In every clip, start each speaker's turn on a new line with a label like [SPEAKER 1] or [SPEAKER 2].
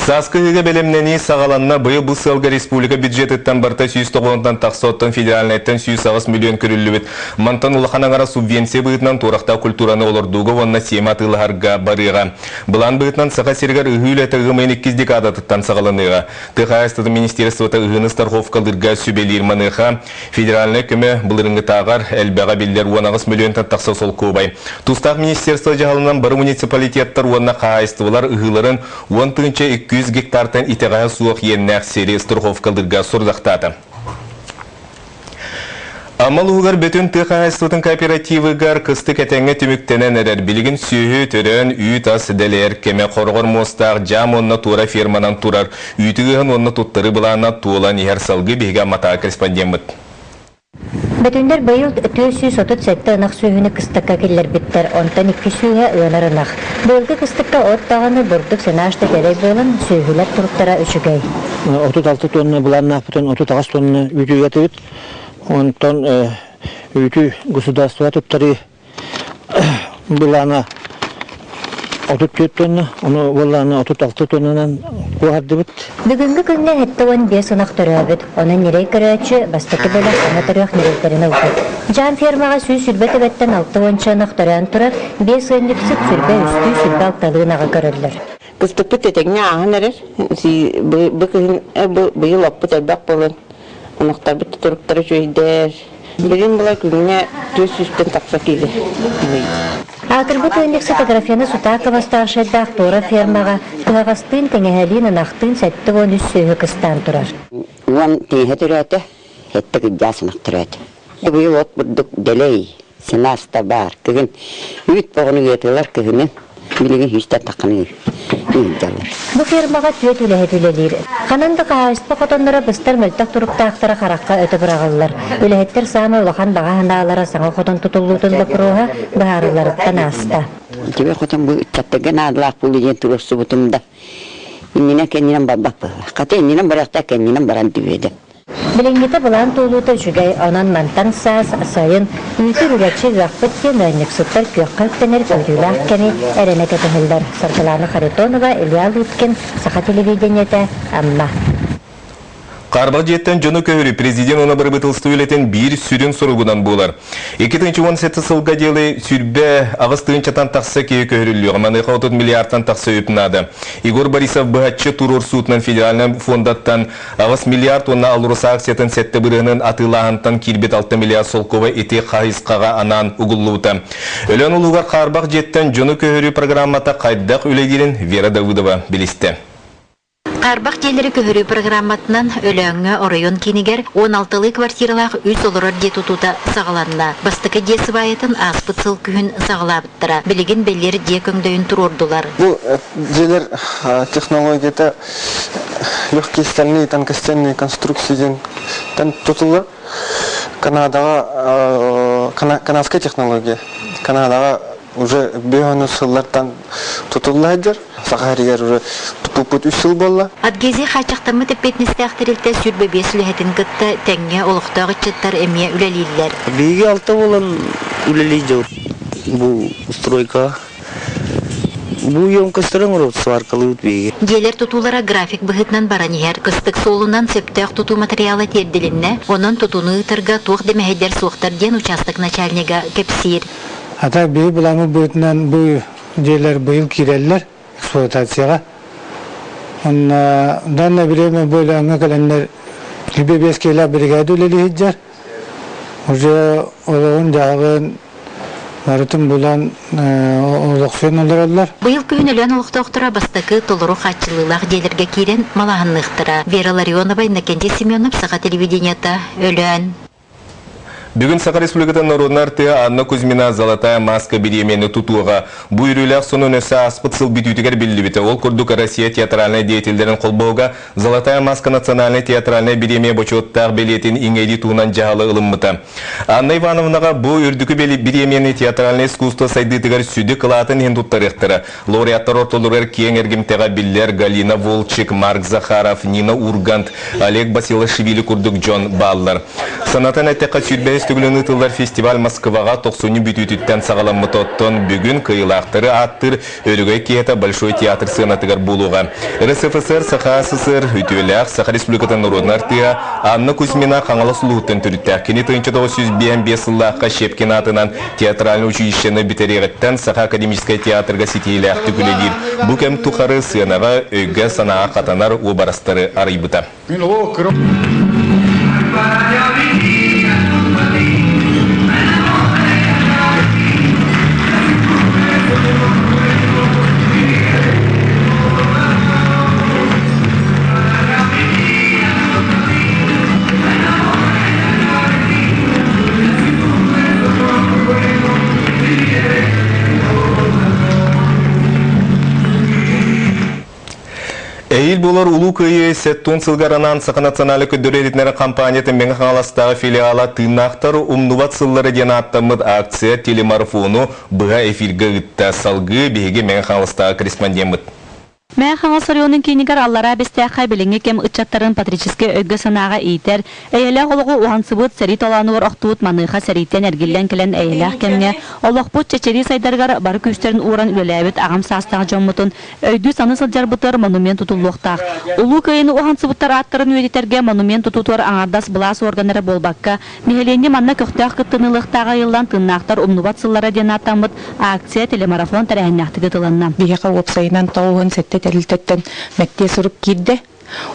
[SPEAKER 1] Саскыгы белемнени сағаланна быйыл бұл сылғы республика бюджеттен барта 190-тан тақсоттан федеральнайттан 109 миллион көрілі Мантан улаханаңара субвенция бұйтынан турақта культураны олырдуғы онна сема тылығарға барыға. Бұлан бұйтынан саға сергер үхіл әті ғымайын 2 декадатыттан сағаланыға. Тыға астыды министерствота ұғыны старховкалырға сүбелер маныға. Федеральный көмі бұлырыңғы тағар әлбәға белдер 19 миллионтан тақса сол көбай. Тустақ министерство жағалынан бары муниципалитеттар онна қағайстывылар ұғыларын 200 гектартан итеғая суық еннәқ сері страховкалдырға сұрдақтады. Амалуғар бөтін тықайыстытын кооперативігар қысты кәтәңі түміктенен әрер білігін сүйі түрін үйт ас дәлер кеме қорғыр мостақ жам онна тура ферманан турар. Үйтігіғын онна тұттыры бұлана туылан егер салғы бейге мата корреспондент.
[SPEAKER 2] Бөтүндер быйыл 437 ынақ сүйіні кыстыққа келер біттер, онтан 2 сүйі өңір ынақ. Бөлгі кыстыққа от тағаны бұрдық сенашты дәрей болын сүйілер тұрықтара үшігей.
[SPEAKER 3] 36 тонны бұларына бұтын 39 тонны үйті етіп, онтан үйті государство тұттары бұларына 34 тонны, оны бұларына 36 тоннынан қуарды бұд.
[SPEAKER 2] Бүгінгі күнне әттіуін 5 ынақ түрі өбіт, оның нерей көрәтші бастықы бөлі саңа түріғ нерейтеріні ұқыд. Жан фермаға сүй сүрбет өбеттен 6 ынақ түріғын тұрар, 5 өндіксіп сүрбе үсті сүрбе алталығын аға көрілдір.
[SPEAKER 4] Кыстықты тетегіне ағын әрер, бұйыл оппыт әлбәқ болын, ынақтар бұтты тұрықтары жөйдер. Бірін бұлай күніне 400-тен тақса келі.
[SPEAKER 2] Ақырбыт өндік фотографияны сұтақы бастағыш әдді ақтора фермаға тұғағастың тәңәлін ынақтың сәтті он үс сөйі қыстан тұрар.
[SPEAKER 4] Уан теңе түрәті, әтті күддясынақ түрәті. Бұйыл от бұрдық дәлей, сенаста бар, күгін үйт боғыны етілер күгінен, білеген хүстен таққаны үйдялар.
[SPEAKER 2] Бұ фермаға түйет үләхет Қананды қағайыспа қотонлары бұстар мөлтақ тұрыптақтары қараққа өті бұрағылар. Үләхеттер саңы ұлақан баға хандағалары саңа қотон тұтылуытын бұпыруға бағарыларыттан аста.
[SPEAKER 4] Тебе қотон бұл үттәттеген адылақ бұл еген тұрысы бұтымда. Иннен кәнінен бабақ бұл. Қаты иннен барақта кәнінен баран дүведі.
[SPEAKER 2] Білінгеті бұлан тұлуыты жүгей онан мантан саас асайын үйті рүгәтші ғақпыткен өйнік сұттар көққалттенер көйділі ақкені әріне кәтігілдер. Сарқыланы Харитонова, Ильял Үткен, Сақа телевидениеті, Амма.
[SPEAKER 1] Қарбақ жеттен жоны көйірі президент оны бір бұтылсты өлетін бір сүрін сұрғынан болар. 2017 сылға делі сүрбе ағыстығын чатан тақсы кейі көйірілі, ғаманы 30 миллиардтан тақсы өпінады. Игор Борисов бұғатшы турор суытынан федеральный фондаттан ағыс миллиард онна алырыса акциятын сәтті бірінің атылағантан кирбет 6 миллиард солқовы ете қайысқаға анан ұғылуыты. Өлен ұлығар Қарбақ жеттен жоны көйірі программата қайдақ өлегерін Вера Давыдова білісті.
[SPEAKER 5] Қарбақ желері көхірі программатынан өлөңі орайон кенігер 16-лы квартиралақ үз олырыр де тұтута сағаланна. Бастықы десі байытын аспыт сыл күйін сағалабыттыра. Білеген белері де көңдөйін тұрордулар.
[SPEAKER 6] Бұл желер технологияда легкие стальные тонкостенные конструкцияден тұтылы. Канадская технология. Канадаға уже бүйіні сыллардан тұтылылайдыр. Сақаригер уже тұпып үш сыл болла.
[SPEAKER 5] Адгези қачықтамы тепетнесті ақтырылты сүрбе бесілі әтін күтті тәңе олықтағы чыттар әме үләлейлер.
[SPEAKER 3] Бейге алты болан үләлейді бұл стройка. Бұл емкістірін ұрып сваркалы өтбейге.
[SPEAKER 5] Желер тұтулара график бұғытнан баранегер күстік солынан сөптәқ тұту материалы терділінне, оның тұтуны ұтырға туық демәйдер суықтар ден участық начальнега кепсир.
[SPEAKER 7] Ата бей бұламы бұғытнан бұл желер бұйыл керелілер эксплуатацияға. Данна біреме böyle аңа кәләнлер либе бескейлі бригады өлелі хеджер. Уже олығын жағын барытын бұлан олықсен олыралар.
[SPEAKER 5] Бұйыл күйін өлен олықтауқтыра бастықы толыру қатшылылақ делерге керен малағынлықтыра. Вера Ларионова, Иннокентий Семенов, Сақа телевидениеті, өлен.
[SPEAKER 1] Бүгін Сақа Республикатын народнар Анна Кузьмина золотая маска беременны тутуға. Бұл үрілер сонын өсі аспыт сыл бітютігер білді біті. Ол күрдік Россия театральный деятельдерін қолбауға золотая маска национальный театральный береме бочуыттар белетін иңейді туынан жағалы ылыммыты. Анна Ивановнаға бұл үрдікі беременны театральный искусство сайдытығар сүді қылатын ендуттар ектірі. Лауреаттар ортолырыр кең әргімтеға білдер Галина Волчик, Марк Захаров, Нина Ургант, Олег Басилашвили күрдік Джон Баллар. Санатын әттеқа сүрбе көстүгүлүнү тылдар фестиваль Москвага 90 бүтүтүттен сагаламмыт оттон бүгүн кыйлактыры аттыр өрүгөй киета Большой театр сыйнатыгар булуга. РСФСР, Саха СССР, Үтүлях, Саха Республикатын народный артия Анна Кузьмина Каңала Сулуутын түрүттәк. Кини 1905 сыллаққа Шепкин атынан театральный училищені битерегеттен Саха академическая театрга сетейләк түгіледер. Бу кем тухары сыйнага өйгө санаға қатанар обарастары арыйбыта. Эйил болар улуу күйі сеттун сылгаранан Саха националы көддөрелетнері компаниятын мен қаластағы филиала тыйнақтар умнуват сыллары ден аттамыд акция телемарафону бұға эфирге үтті салғы беге мен қаластағы корреспондент.
[SPEAKER 8] Мен Хаңас районын кейнігер аллара бестәқай біліңе кем ұтчаттарын патрическе өйгі санаға ейтер. Әйелі қолығы уғансыбыт сәрі талануыр оқтуыт маныға сәріттен әргелден келен әйелі кемге олықпұт чечері сайдарғар бары күштерін уран үлеләбіт ағам састағы жоммытын өйді саны сылжар бұтыр монумент тұтылуқтақ. Улу көйіні уғансыбыттар аттырын өйдетерге монумент тұтутуар аңардас бұлас органары болбаққа. Мехеленде манна көқтәқ күттінілықтағы елдан тыннақтар умнубат сыллары ден аттамыд акция телемарафон тәрәйіннақтығы тылынна.
[SPEAKER 9] Бейеқа опсайынан тауын сәтті тәрілтеттен мәкте сұрып кирді.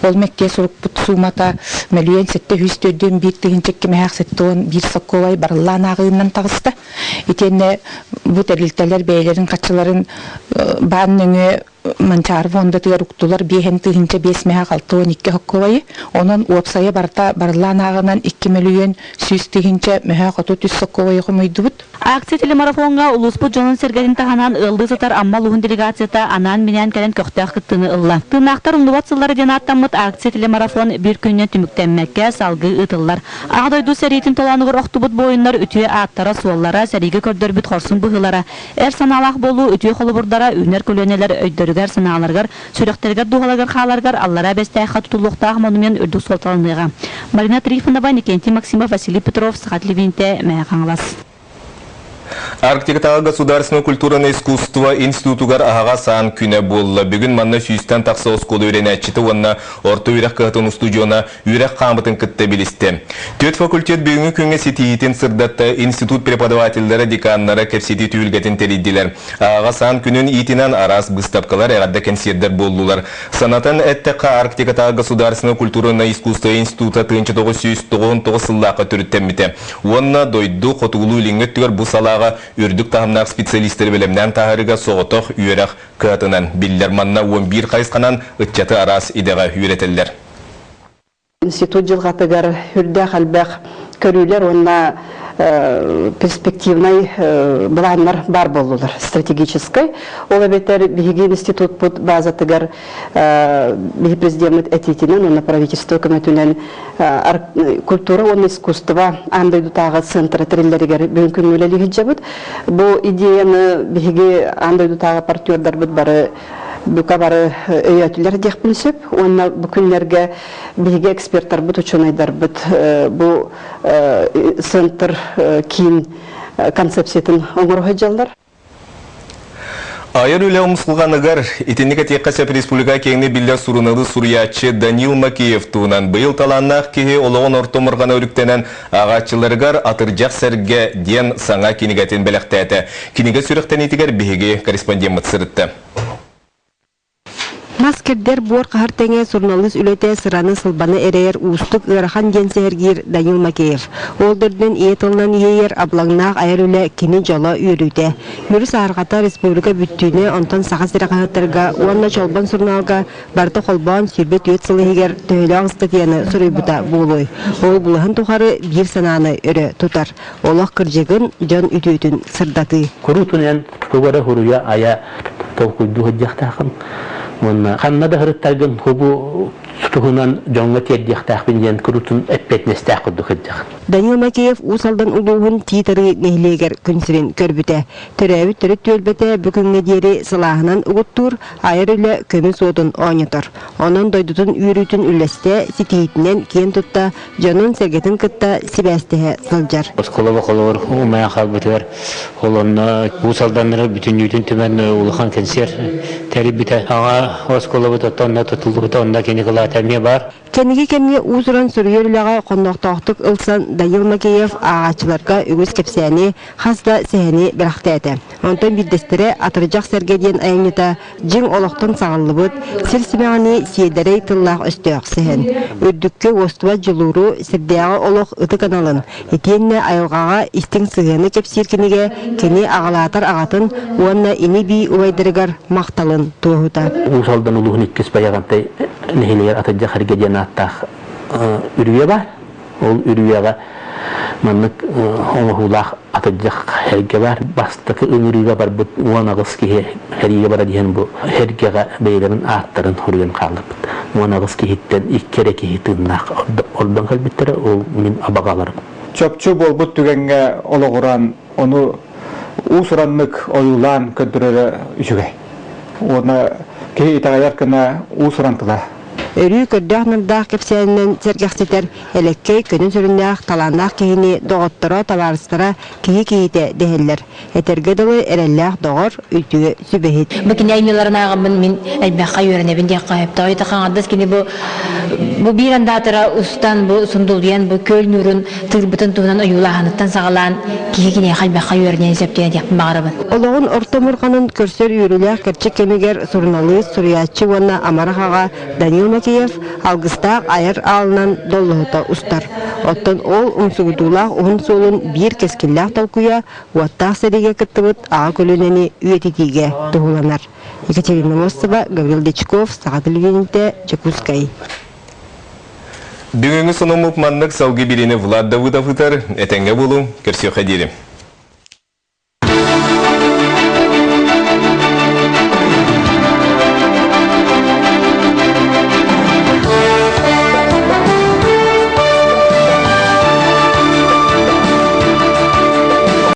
[SPEAKER 9] Ол мәкте сұрып бұт сумата мәлуен сәтті хүстерден бір тігіншек кемәқ сәтті он бір соққолай барылан ағыыннан тағысты. Етені бұт әрілтелер бәйлерін қатшыларын баған өңі манчар фонда тыгар уктулар бехен тыгынча 5 мега 6-12 хокколайы. Онон уапсайы барта барылан ағынан 2 миллион 100 тыгынча мега 30 сокколайы қомойдубут.
[SPEAKER 8] Акция телемарафонга улуспут жонун сергедин таханан ылды сатар амма лугун делегацията анан менен келен көктөк кыттыны ылла. Тынактар инновациялары ден аттамыт акция телемарафон бир күнүнө түмүктенмекке салгы ытыллар. Агдойду серитин толанугур октубут боюндар үтүе аттара суоллара сериге көрдөрбүт хорсун быгылара. Эр саналак болуу үтүе холубурдара үнер көлөнелер өйдөрүгөр саналаргар сүрөктөргөр дугалагар халаргар аллара бестайха тутулуктагы монумент үрдүк солталыныга. Марина Трифонова, Никентий Максимов, Василий Петров, Сахат Левинте, Мэхаңлас.
[SPEAKER 1] Арктикатағы государственное культурное искусство институтугар ағаға сан күне болла. Бүгін манна сүйістен тақса осколы үйренәтчіті онна орта үйрек қығытын студиона үйрек қамытын күтті білісті. Төт факультет бүгінгі күнге сетиетін сырдатты институт преподавательдері деканнары кәпсеті түйілгетін теридділер. Ағаға сан күнін итінен арас бұстапқалар әғадда кәнсердер болдылар. Санатын әттіққа Арктикатағы государственное культурное искусство института 1999 сыллаққа түріттемміті. Онна дойду қотуылу лингеттігер бұл салаға үрдік тағымнақ специалистері білімнен тағырыға соғытық үйерақ кәтінен биллер манна 11 қайысқанан үтчаты арас идеға үйретелдер.
[SPEAKER 10] Институт жылғатығар үрдәқ әлбәқ көрілер, онна перспективный планнар бар болулар, стратегической. Ол әбеттер бігігі институт бұд базатығар бігі президент әтетінен, онна правительство көмәтінен культура, он искусство, андайду тағы центры тірілдерігер бүгін өлелігі жабыд. Бұл идеяны бігігі андайду тағы партнердар бұд бары Бүка бары өйәтілер дек білсіп, онна бүкінлерге бейге эксперттар бұд ұчынайдар бұд бұл центр кейін концепциятын оңырғы жалдар.
[SPEAKER 1] Айыр үлі ұмысылғанығар, итіннік әтеққасап республика кеңіне білдер сұрынылы сұриятчы Данил Макеев туынан бұйыл таланнақ кеге олығын ортомырған өріктенен ағатчыларығар атыржақ сәрге ден саңа кенігетін бәліқтәті. Кенеге сүріқтен етігер бейге корреспондент сырытты.
[SPEAKER 11] Маскердер бор қағыртеңе журналист үлете сыраны сылбаны әрейер ұстық ұрахан денсергер Данил Макеев. Олдырдың иетілінен ейер аблаңнақ айыр үлі кені жала үйрүйді. Мөріс арғата республика бүттүйіне онтан саға сірі қағыттарға, онна чолбан сұрналға барды қолбан сүрбет өт сылы егер төхілі аңстатияны сұрый бұта болуй. Ол бұлығын тұқары бір сананы өрі тұтар. Олақ кіржегін жан үтійтін сырдаты.
[SPEAKER 3] Құрутынен көбірі құруя ая толқойды ғыджақтақын. Қанна да ғырыттарғын көбі Сутугунан жоңга тердияқтақпен ден күрутун әппетнестақ күрдік әддіқ.
[SPEAKER 11] Данил Макеев усалдан улуғын титары нехлегер күнсірін көрбіті. Төрәуі түрі төлбеті бүкінге дері сылағынан ұғыттыр, айыр үлі көміс отын оңытыр. Онын дойдутын үйрүтін үлесте сетейтінен кен тұтта, жонын сергетін кытта сибәстіге сылжар.
[SPEAKER 3] Осколова қолуыр, ұмая қалбытыр, олонна усалданыры бүтін үйтін түмен ұлыған кенсер тәрі біті. Аға осколова тұттанна тұтылдығы онда кені қыла тәме бар.
[SPEAKER 11] Кенеге кемге узуран сүрүйерліға қондақтақтық ылсан Данил Макеев ағачыларға үгіз кепсәне, хасда сәне бірақты әті. Онтан білдестері атыржақ сәргеден айыныта жың олықтың сағылыбыд, сірсімәғаны сиедерей тыллақ өстіғ сән. Үрдікке остуа жылуру сірдеға олық ұты каналын. Етенне айылғаға істің сығыны кепсеркенеге кені ағалатыр ағатын, уанна ини бей уайдырығар мақталын туғыта.
[SPEAKER 3] Усалдан ұлығын еткес баяғантай нехелер атыржақ сәргеден аттақ үрге бар. Ол үргеға маннык оңғылақ атыржақ әрге бар. Бастықы үңіріге бар бұд уанағыз ке әрге бара дейін бұл әргеға бейлерін аттарын үрген қалып. Уанағыз кехеттен иккере кехеттіннақ ордан қалбеттері ол мен абағаларым.
[SPEAKER 7] Чөпчу бол бұд түгенге олығыран, оны ұсыранлық ойылан көндірері үшіге. Оны кей итағайар кіна ұсырантыла.
[SPEAKER 11] Өрі көрдіғ нырдақ кепсәнінен сәргәқсетер әлеккей көнін сүріндіғ таланнақ кейіні доғыттыра табарыстыра кейі-кейіте дәхеллер. Әтерге дылы әрәлләқ доғыр үйтігі сүбәхет.
[SPEAKER 2] Бүкін әймеларын ағымын мен әлбәққа үйренебін де қайыпта. Ойта қаңадыз кені бұл бір андатыра ұстан бұл сұндылдиян бұл көл нүрін тылбытын туынан ұйылағаныттан сағалан кейі-кейіне әлбәққа үйренен сәптен әдекпін бағарыбын.
[SPEAKER 11] Олығын орта мұрқанын көрсер үйріләқ кәрчі кемегер сұрыналы сұриятчы ванна амарақаға Данил Макеев алғыстақ айыр алынан доллығыта ұстар. Оттан ол ұмсығыдулақ ұғын солын бір кескілләқ талкуя уаттақ сәреге кіттібіт аға көлінені үйететеге тұғыланар. Екатерина Мостова, Гаврил Дечков, Саға телевидениеде, Чекускай.
[SPEAKER 1] Бүгінгі сонымып маннық сауғы білені Влад Давыдов ұтар, әтенге болу, көрсе қадерім.